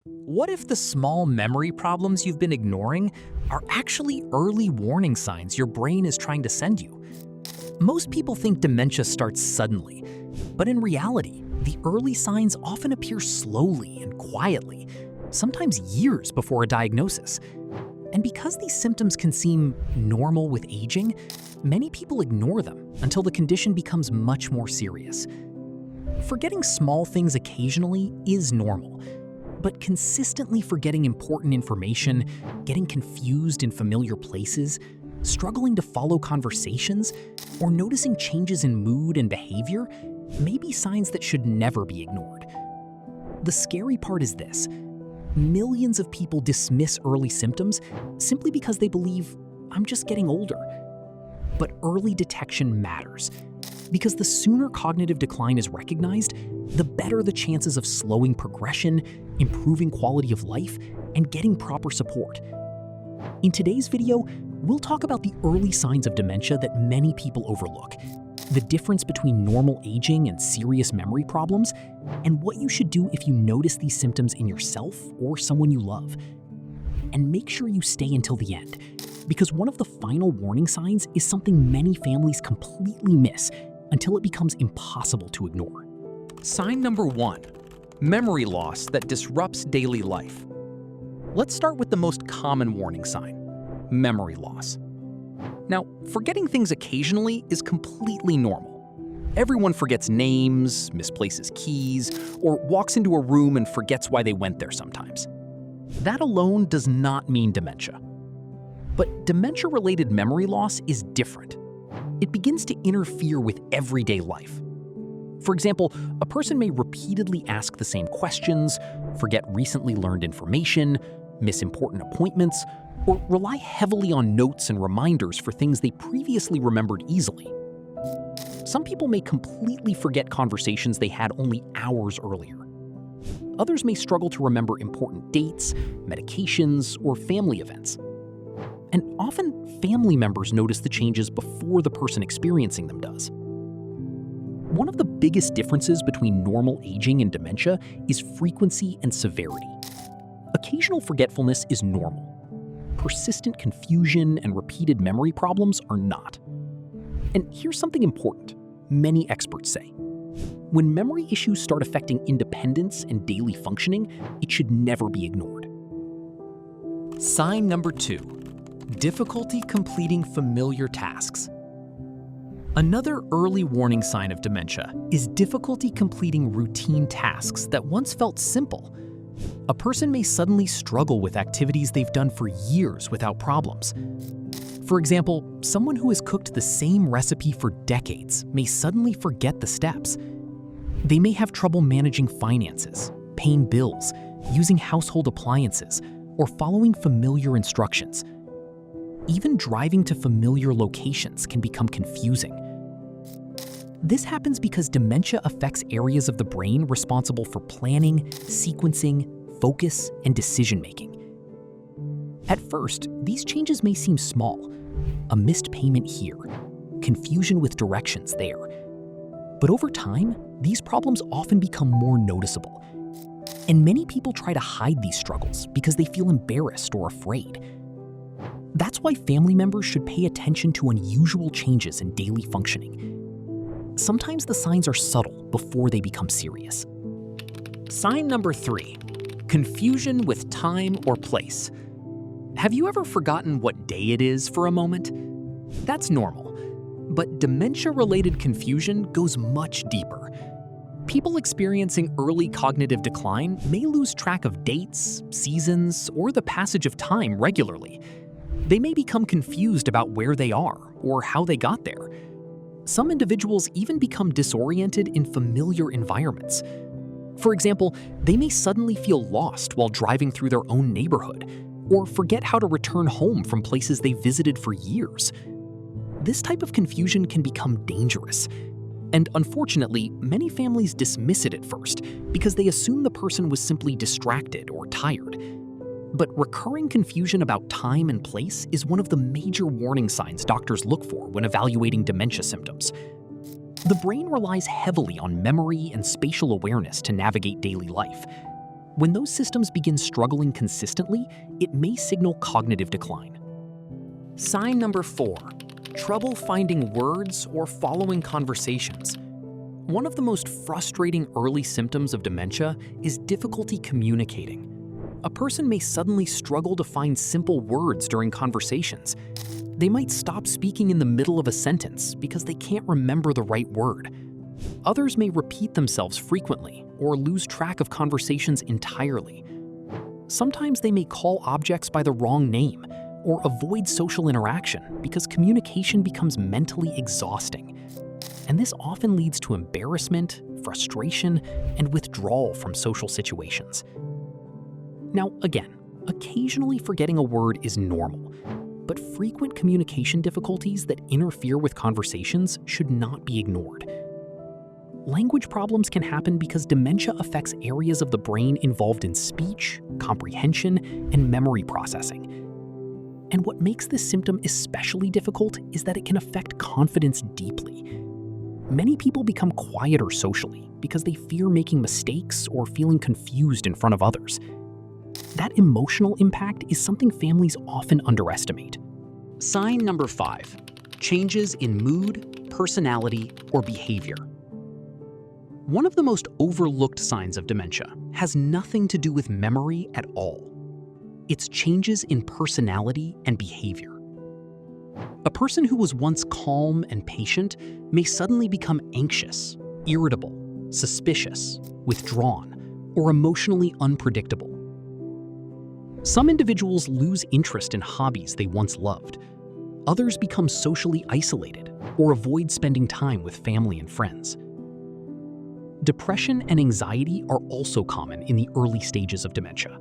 What if the small memory problems you've been ignoring are actually early warning signs your brain is trying to send you? Most people think dementia starts suddenly, but in reality, the early signs often appear slowly and quietly, sometimes years before a diagnosis. And because these symptoms can seem normal with aging, many people ignore them until the condition becomes much more serious. Forgetting small things occasionally is normal, but consistently forgetting important information, getting confused in familiar places, struggling to follow conversations, or noticing changes in mood and behavior may be signs that should never be ignored. The scary part is this: millions of people dismiss early symptoms simply because they believe, "I'm just getting older." But early detection matters, because the sooner cognitive decline is recognized, the better the chances of slowing progression, improving quality of life, and getting proper support. In today's video, we'll talk about the early signs of dementia that many people overlook, the difference between normal aging and serious memory problems, and what you should do if you notice these symptoms in yourself or someone you love. And make sure you stay until the end, because one of the final warning signs is something many families completely miss until it becomes impossible to ignore. Sign number 1, memory loss that disrupts daily life. Let's start with the most common warning sign, memory loss. Now, forgetting things occasionally is completely normal. Everyone forgets names, misplaces keys, or walks into a room and forgets why they went there sometimes. That alone does not mean dementia. But dementia-related memory loss is different. It begins to interfere with everyday life. For example, a person may repeatedly ask the same questions, forget recently learned information, miss important appointments, or rely heavily on notes and reminders for things they previously remembered easily. Some people may completely forget conversations they had only hours earlier. Others may struggle to remember important dates, medications, or family events. And often, family members notice the changes before the person experiencing them does. One of the biggest differences between normal aging and dementia is frequency and severity. Occasional forgetfulness is normal. Persistent confusion and repeated memory problems are not. And here's something important many experts say. When memory issues start affecting independence and daily functioning, it should never be ignored. Sign number 2, difficulty completing familiar tasks. Another early warning sign of dementia is difficulty completing routine tasks that once felt simple. A person may suddenly struggle with activities they've done for years without problems. For example, someone who has cooked the same recipe for decades may suddenly forget the steps. They may have trouble managing finances, paying bills, using household appliances, or following familiar instructions. Even driving to familiar locations can become confusing. This happens because dementia affects areas of the brain responsible for planning, sequencing, focus, and decision-making. At first, these changes may seem small, a missed payment here, confusion with directions there. But over time, these problems often become more noticeable. And many people try to hide these struggles because they feel embarrassed or afraid. That's why family members should pay attention to unusual changes in daily functioning. Sometimes the signs are subtle before they become serious. Sign number 3, confusion with time or place. Have you ever forgotten what day it is for a moment? That's normal, but dementia-related confusion goes much deeper. People experiencing early cognitive decline may lose track of dates, seasons, or the passage of time regularly. They may become confused about where they are or how they got there. Some individuals even become disoriented in familiar environments. For example, they may suddenly feel lost while driving through their own neighborhood, or forget how to return home from places they visited for years. This type of confusion can become dangerous. And unfortunately, many families dismiss it at first because they assume the person was simply distracted or tired. But recurring confusion about time and place is one of the major warning signs doctors look for when evaluating dementia symptoms. The brain relies heavily on memory and spatial awareness to navigate daily life. When those systems begin struggling consistently, it may signal cognitive decline. Sign number 4, trouble finding words or following conversations. One of the most frustrating early symptoms of dementia is difficulty communicating. A person may suddenly struggle to find simple words during conversations. They might stop speaking in the middle of a sentence because they can't remember the right word. Others may repeat themselves frequently or lose track of conversations entirely. Sometimes they may call objects by the wrong name or avoid social interaction because communication becomes mentally exhausting. And this often leads to embarrassment, frustration, and withdrawal from social situations. Now, again, occasionally forgetting a word is normal, but frequent communication difficulties that interfere with conversations should not be ignored. Language problems can happen because dementia affects areas of the brain involved in speech, comprehension, and memory processing. And what makes this symptom especially difficult is that it can affect confidence deeply. Many people become quieter socially because they fear making mistakes or feeling confused in front of others. That emotional impact is something families often underestimate. Sign number 5, changes in mood, personality, or behavior. One of the most overlooked signs of dementia has nothing to do with memory at all. It's changes in personality and behavior. A person who was once calm and patient may suddenly become anxious, irritable, suspicious, withdrawn, or emotionally unpredictable. Some individuals lose interest in hobbies they once loved. Others become socially isolated or avoid spending time with family and friends. Depression and anxiety are also common in the early stages of dementia.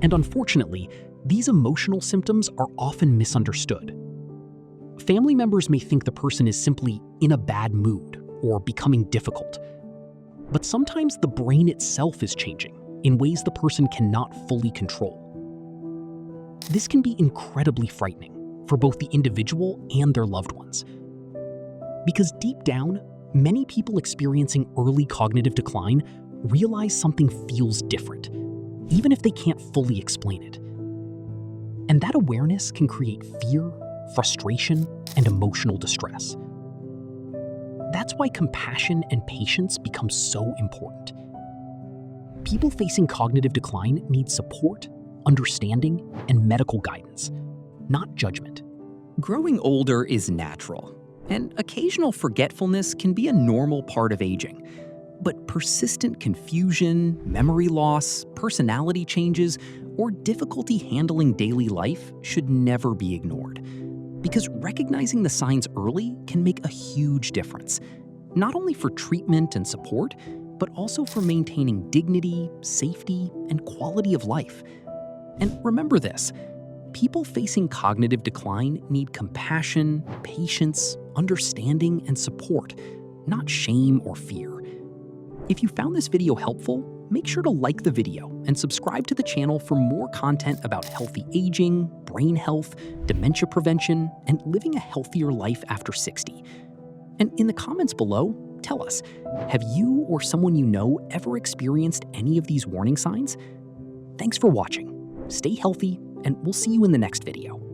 And unfortunately, these emotional symptoms are often misunderstood. Family members may think the person is simply in a bad mood or becoming difficult. But sometimes the brain itself is changing in ways the person cannot fully control. This can be incredibly frightening for both the individual and their loved ones. Because deep down, many people experiencing early cognitive decline realize something feels different, even if they can't fully explain it. And that awareness can create fear, frustration, and emotional distress. That's why compassion and patience become so important. People facing cognitive decline need support, understanding, and medical guidance, not judgment. Growing older is natural, and occasional forgetfulness can be a normal part of aging. But persistent confusion, memory loss, personality changes, or difficulty handling daily life should never be ignored. Because recognizing the signs early can make a huge difference, not only for treatment and support, but also for maintaining dignity, safety, and quality of life. And remember this, people facing cognitive decline need compassion, patience, understanding, and support, not shame or fear. If you found this video helpful, make sure to like the video and subscribe to the channel for more content about healthy aging, brain health, dementia prevention, and living a healthier life after 60. And in the comments below, tell us, have you or someone you know ever experienced any of these warning signs? Thanks for watching. Stay healthy, and we'll see you in the next video.